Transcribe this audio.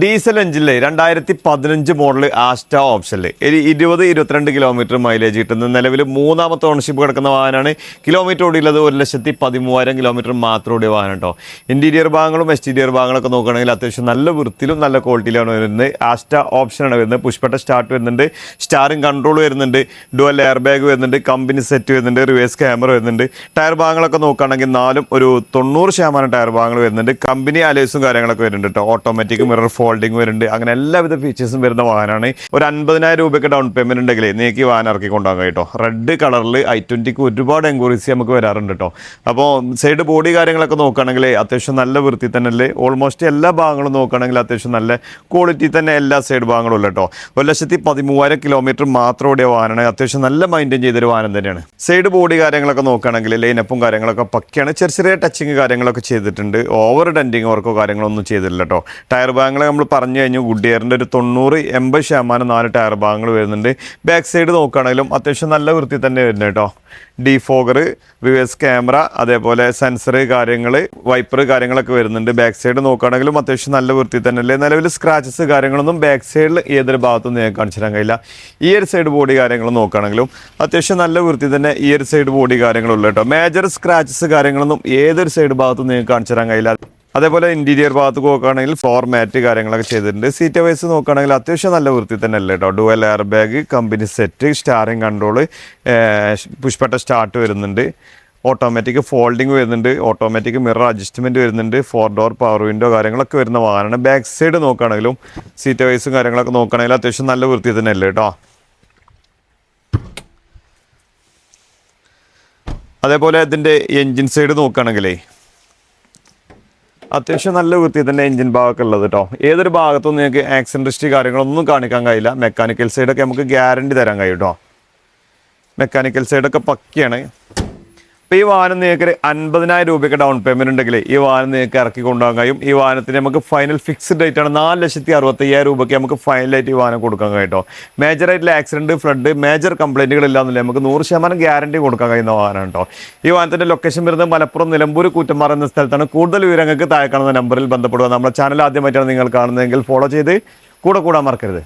Diesel എഞ്ചിനിലെ 2015 model Asta ഓപ്ഷനിൽ 20-22 kilometre mileage കിട്ടുന്ന നിലവിൽ മൂന്നാമത്തെ ഓണർഷിപ്പ് കിടക്കുന്ന വാഹനമാണ്. കിലോമീറ്റർ ഓടിയുള്ളത് 1,13,000 കിലോമീറ്റർ മാത്രം ഓടിയ വാഹനം കേട്ടോ. ഇൻറ്റീരിയർ ഭാഗങ്ങളും എക്സ്റ്റീരിയർ ഭാഗങ്ങളൊക്കെ നോക്കുകയാണെങ്കിൽ അത്യാവശ്യം നല്ല വൃത്തിയിലും നല്ല ക്വാളിറ്റിയിലാണ് വരുന്നത്. ആസ്റ്റ ഓപ്ഷനാണ് വരുന്നത്. പുഷ്പട്ട സ്റ്റാർട്ട് വരുന്നുണ്ട്, സ്റ്റാറിംഗ് കൺട്രോൾ വരുന്നുണ്ട്, ഡുവൽ എയർ ബാഗ് വരുന്നുണ്ട്, കമ്പനി സെറ്റ് വരുന്നുണ്ട്, റിവേഴ്സ് ക്യാമറ വരുന്നുണ്ട്. ടയർ ഭാഗങ്ങളൊക്കെ നോക്കുകയാണെങ്കിൽ ഒരു 90% ടയർ ഭാഗങ്ങൾ വരുന്നുണ്ട്. കമ്പനി അലേഴ്സും കാര്യങ്ങളൊക്കെ വരുന്നുണ്ട് കേട്ടോ. ഓട്ടോമാറ്റിക് മിറർ ഫോൾഡിംഗ് വരുന്നുണ്ട്. അങ്ങനെ എല്ലാവിധ ഫീച്ചേഴ്സും വരുന്ന വാഹനമാണ്. ഒരു 50,000 രൂപയ്ക്ക് ഡൗൺ പേയ്മെന്റ് ഉണ്ടെങ്കിൽ നിങ്ങൾക്ക് ഈ വാഹനം ഇറക്കി കൊണ്ടുപോകാൻ കേട്ടോ. റെഡ് കളറിൽ i20ക്ക് ഒരുപാട് എൻക്വയറീസ് നമുക്ക് വരാറുണ്ട് കേട്ടോ. അപ്പോൾ സൈഡ് ബോഡി കാര്യങ്ങളൊക്കെ നോക്കുകയാണെങ്കിൽ അത്യാവശ്യം നല്ല വൃത്തി തന്നെ അല്ലേ. ഓൾമോസ്റ്റ് എല്ലാ ഭാഗങ്ങളും നോക്കുകയാണെങ്കിൽ അത്യാവശ്യം നല്ല ക്വാളിറ്റി തന്നെ എല്ലാ സൈഡ് ഭാഗങ്ങളും ഉള്ള കേട്ടോ. 1,13,000 കിലോമീറ്റർ മാത്രം ഓടിയ വാഹനമാണ്. അത്യാവശ്യം നല്ല മെയിൻറ്റെയിൻ ചെയ്തൊരു വാഹനം തന്നെയാണ്. സൈഡ് ബോഡി കാര്യങ്ങളൊക്കെ നോക്കുകയാണെങ്കിൽ ലൈനപ്പും കാര്യങ്ങളൊക്കെ പക്കയാണ്. ചെറിയ ടച്ചിങ് കാര്യങ്ങളൊക്കെ ചെയ്തിട്ടുണ്ട്. ഓവർ ഡെൻറ്റിങ് വർക്കോ കാര്യങ്ങളൊന്നും ചെയ്തിട്ടില്ല കേട്ടോ. ടയർ ഭാഗങ്ങൾ നമ്മൾ പറഞ്ഞു കഴിഞ്ഞു. ഗുഡിയറിൻ്റെ ഒരു 90-80% 4 ടയർ ഭാഗങ്ങൾ വരുന്നുണ്ട്. ബാക്ക് സൈഡ് നോക്കുകയാണെങ്കിലും അത്യാവശ്യം നല്ല വൃത്തി തന്നെ വരുന്നത് കേട്ടോ. ഡിഫോഗർ, റിവേഴ്സ് ക്യാമറ, അതേപോലെ സെൻസർ കാര്യങ്ങൾ, വൈപ്പർ കാര്യങ്ങളൊക്കെ വരുന്നുണ്ട്. ബാക്ക് സൈഡ് നോക്കുകയാണെങ്കിലും അത്യാവശ്യം നല്ല വൃത്തി തന്നെ അല്ലേ. നിലവിൽ സ്ക്രാച്ചസ് കാര്യങ്ങളൊന്നും ബാക്ക് സൈഡിൽ ഏതൊരു ഭാഗത്തും നിങ്ങൾക്ക് കാണിച്ചു തരാൻ കഴിയില്ല. ഈ ഒരു സൈഡ് ബോഡി കാര്യങ്ങൾ നോക്കുകയാണെങ്കിലും അത്യാവശ്യം നല്ല വൃത്തി തന്നെ ഈ ഒരു സൈഡ് ബോഡി കാര്യങ്ങളുള്ള കേട്ടോ. മേജർ സ്ക്രാച്ചസ് കാര്യങ്ങളൊന്നും ഏതൊരു സൈഡ് ഭാഗത്തും നിങ്ങൾക്ക് കാണിച്ചു തരാൻ കഴിയില്ല. അതേപോലെ ഇൻറ്റീരിയർ ഭാഗത്ത് നോക്കുകയാണെങ്കിൽ ഫ്ലോർ മാറ്റ് കാര്യങ്ങളൊക്കെ ചെയ്തിട്ടുണ്ട്. സീറ്റ് വൈസ് നോക്കുകയാണെങ്കിൽ അത്യാവശ്യം നല്ല വൃത്തി തന്നെ അല്ലേ കേട്ടോ. Dual airbag, company set, steering control, push button start വരുന്നുണ്ട്, ഓട്ടോമാറ്റിക് ഫോൾഡിങ് വരുന്നുണ്ട്, ഓട്ടോമാറ്റിക് മിറർ അഡ്ജസ്റ്റ്മെൻറ്റ് വരുന്നുണ്ട്, 4 ഡോർ പവർ വിൻഡോ കാര്യങ്ങളൊക്കെ വരുന്ന വാഹനമാണ്. ബാക്ക് സൈഡ് നോക്കുകയാണെങ്കിലും സീറ്റ് വൈസും കാര്യങ്ങളൊക്കെ നോക്കുകയാണെങ്കിൽ അത്യാവശ്യം നല്ല വൃത്തി തന്നെ അല്ലേ കേട്ടോ. അതേപോലെ ഇതിൻ്റെ എൻജിൻ സൈഡ് നോക്കുകയാണെങ്കിലേ അത്യാവശ്യം നല്ല വൃത്തി തന്നെ എഞ്ചിൻ ഭാഗമൊക്കെ ഉള്ളത് കേട്ടോ. ഏതൊരു ഭാഗത്തും നിങ്ങൾക്ക് ആക്സിഡൻറ്റ് ഹിസ്റ്ററി കാര്യങ്ങളൊന്നും കാണിക്കാൻ കഴിയില്ല. മെക്കാനിക്കൽ സൈഡൊക്കെ നമുക്ക് ഗ്യാരണ്ടി തരാൻ കഴിയും കേട്ടോ. മെക്കാനിക്കൽ സൈഡൊക്കെ പക്കയാണ്. അപ്പോൾ ഈ വാഹനം നിങ്ങൾക്ക് 50,000 രൂപയ്ക്ക് ഡൗൺ പേയ്മെൻറ്റ് ഉണ്ടെങ്കിൽ ഈ വാഹനം നിങ്ങൾക്ക് ഇറക്കി കൊണ്ടുപോകാൻ കഴിയും. ഈ വാഹനത്തിന് നമുക്ക് ഫൈനൽ ഫിക്സ്ഡ് റേറ്റ് ആണ്. 4,65,000 രൂപയ്ക്ക് നമുക്ക് ഫൈനലായിട്ട് ഈ വാഹനം കൊടുക്കാൻ കഴിയും കേട്ടോ. മേജറായിട്ടുള്ള ആക്സിഡൻറ്റ്, ഫ്ലഡ്, മേജർ കംപ്ലൈൻറ്റുകളില്ലാന്നില്ല നമുക്ക് 100% ഗ്യാരണ്ടി കൊടുക്കാൻ കഴിയുന്ന വാഹനമാണ് കേട്ടോ. ഈ വാഹനത്തിൻ്റെ ലൊക്കേഷൻ വരുന്നത് മലപ്പുറം നിലമ്പൂർ കൂറ്റമ്പാറ എന്ന സ്ഥലത്താണ്. കൂടുതൽ വിവരങ്ങൾക്ക് താഴെ കാണുന്ന നമ്പറിൽ ബന്ധപ്പെടുക. നമ്മുടെ ചാനൽ ആദ്യമായിട്ടാണ് നിങ്ങൾ കാണുന്നതെങ്കിൽ ഫോളോ ചെയ്ത് കൂടെ കൂടാൻ മറക്കരുത്.